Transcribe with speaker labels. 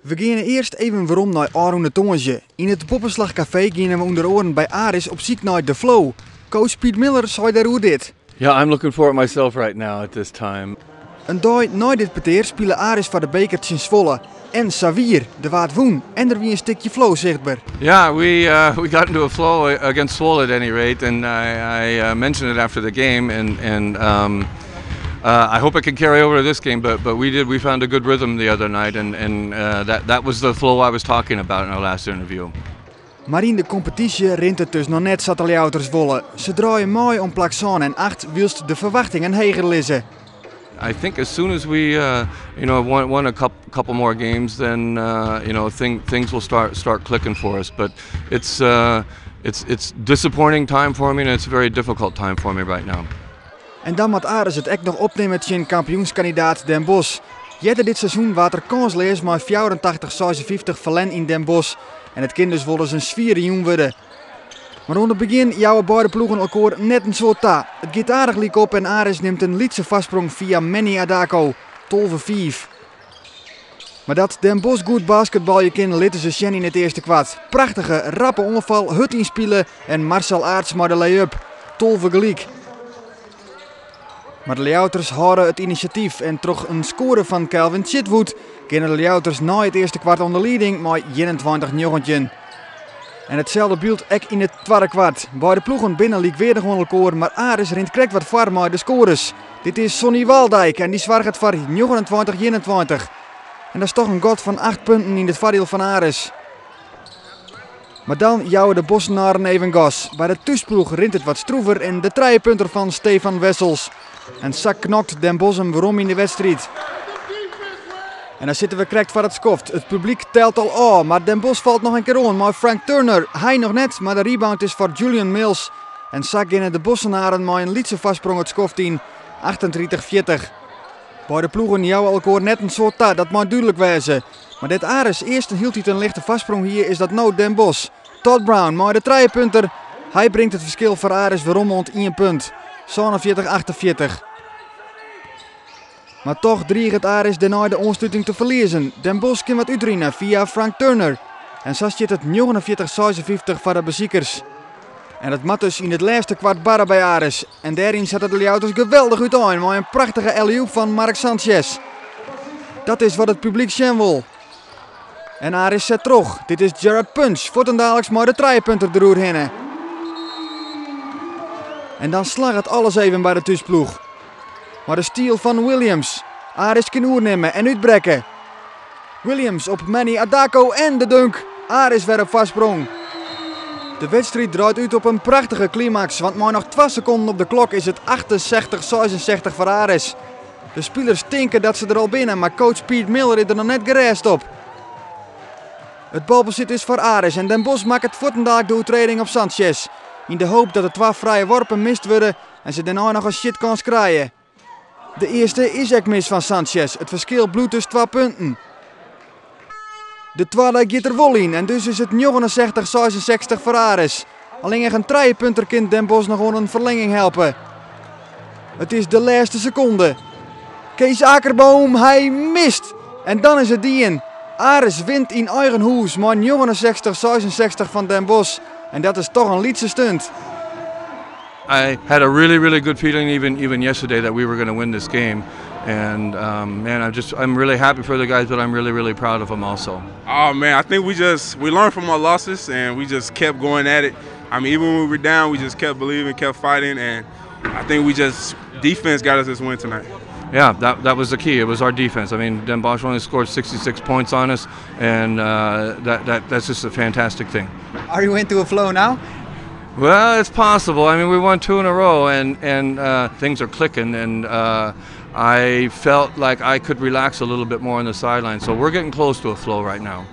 Speaker 1: We gaan eerst even waarom naar Arone Tongensje. In het Poppenslagcafé gaan we onder oren bij Aris op zoek naar de flow. Coach Piet Miller zei daar hoe dit.
Speaker 2: Yeah, I'm looking for it myself right now at this time.
Speaker 1: Een dag na dit peteer spelen Aris voor de bekertje in Zwolle. En Xavier, de waard woen. En er wie een stukje flow zichtbaar.
Speaker 2: Yeah, we got into a flow against Zwolle at any rate, and I mentioned it after the game, and I hope it can carry over to this game. But we found a good rhythm the other night, and that was the flow I was talking about in our last interview.
Speaker 1: Maar in de competitie rint het dus nog net zat Leeuter Zwolle. Ze draaien mooi om plak 7 en 8 wilst de verwachtingen heger liggen.
Speaker 2: I think as soon as we won a couple more games, then things will start clicking for us. But it's disappointing time for me, and it's a very difficult time for me right now.
Speaker 1: En dan moet Aris het echt nog opnemen tegen kampioenskandidaat Den Bosch. Jette dit seizoen waard er kanslees maar 84-56 verlen in Den Bosch. En het kind dus wilde zijn sfeer jong worden. Maar onder het begin jouwen beide ploegen elkaar net een soort ta. Het gaat aardig liek op en Aris neemt een lietse vastsprong via Manny Adako. 12-5. Maar dat Den Bosch goed basketbalje kan litten ze Shen in het eerste kwart. Prachtige, rappe ongeval, hut inspelen en Marcel Aerts maar de lay-up. 12 gelijk. Maar de Leouters houden het initiatief en toch een score van Calvin Chitwood kunnen de Leouters na het eerste kwart onder leiding maar 21-9. En hetzelfde beeld ook in het tweede kwart. Beide ploegen binnen liek weer gewoon elkaar, maar Aris rint krijgt wat var maar de scores. Dit is Sonny Waldijk en die zwaar het voor 29-21. En dat is toch een god van 8 punten in het voordeel van Aris. Maar dan jouwen de Bossenaren even gas. Bij de thuisploeg rint het wat stroever en de trijpunter van Stefan Wessels. En Sak knokt Den Bosch hem waarom in de wedstrijd. En dan zitten we correct voor het skoft. Het publiek telt al aan, maar Den Bosch valt nog een keer on. Maar Frank Turner, hij nog net, maar de rebound is voor Julian Mills. En Sak in de Bossenaren maar een lietse vastsprong het skoft in. 38-40. Beide ploegen jouwen elkaar net een soort ta, dat moet duidelijk wezen. Maar dit Aris eerst hield hij een lichte vastsprong hier, is dat nou Den Bosch. Todd Brown, maar de trijpunter. Hij brengt het verschil voor Aris waarom rond 1 punt. 47-48. Maar toch dreigt het Aris daarna de onstuiting te verliezen. Den Bosch kan wat uitrennen via Frank Turner. En zo zit het 49-56 voor de beziekers. En het mat dus in het laatste kwart barren bij Aris. En daarin zetten de Leouters geweldig uit aan. Maar een prachtige alley-oop van Mark Sanchez. Dat is wat het publiek zien wil. En Aris zet terug. Dit is Gerard Punch. Voortendaallijks maar de trijpunter de roer hinnen. En dan slag het alles even bij de thuisploeg. Maar de steal van Williams. Aris kan oernemen en uitbrekken. Williams op Manny Adako en de dunk. Aris weer op vastsprong. De wedstrijd draait uit op een prachtige climax. Want maar nog 2 seconden op de klok is het 68-66 voor Aris. De spelers denken dat ze er al binnen, maar coach Piet Miller is er nog net gerest op. Het balbezit is voor Aris en Den Bosch maakt het voortendaag de overtreding op Sanchez. In de hoop dat de 2 vrije worpen mist worden en ze daarna nog een shitkans krijgen. De eerste is ook mis van Sanchez. Het verschil bloedt dus 2 punten. De tweede gaat er wel in en dus is het 69-66 voor Aris. Alleen een trijpunter kan Den Bosch nog gewoon een verlenging helpen. Het is de laatste seconde. Kees Akerboom, hij mist. En dan is het die in. Aris wint in eigen huis, maar 69-66 van Den Bosch. En dat is toch een lietse stunt.
Speaker 2: I had a really good feeling even yesterday that we were going to win this game, and man, I'm really happy for the guys, but I'm really proud of them also.
Speaker 3: Oh man, I think we learned from our losses and we just kept going at it. I mean, even when we were down, we just kept believing, kept fighting, and I think defense got us this win tonight.
Speaker 2: Yeah, that was the key. It was our defense. I mean, Den Bosch only scored 66 points on us, and that's just a fantastic thing.
Speaker 1: Are you into a flow now?
Speaker 2: Well, it's possible. I mean, we won 2 in a row, and things are clicking, and I felt like I could relax a little bit more on the sideline. So we're getting close to a flow right now.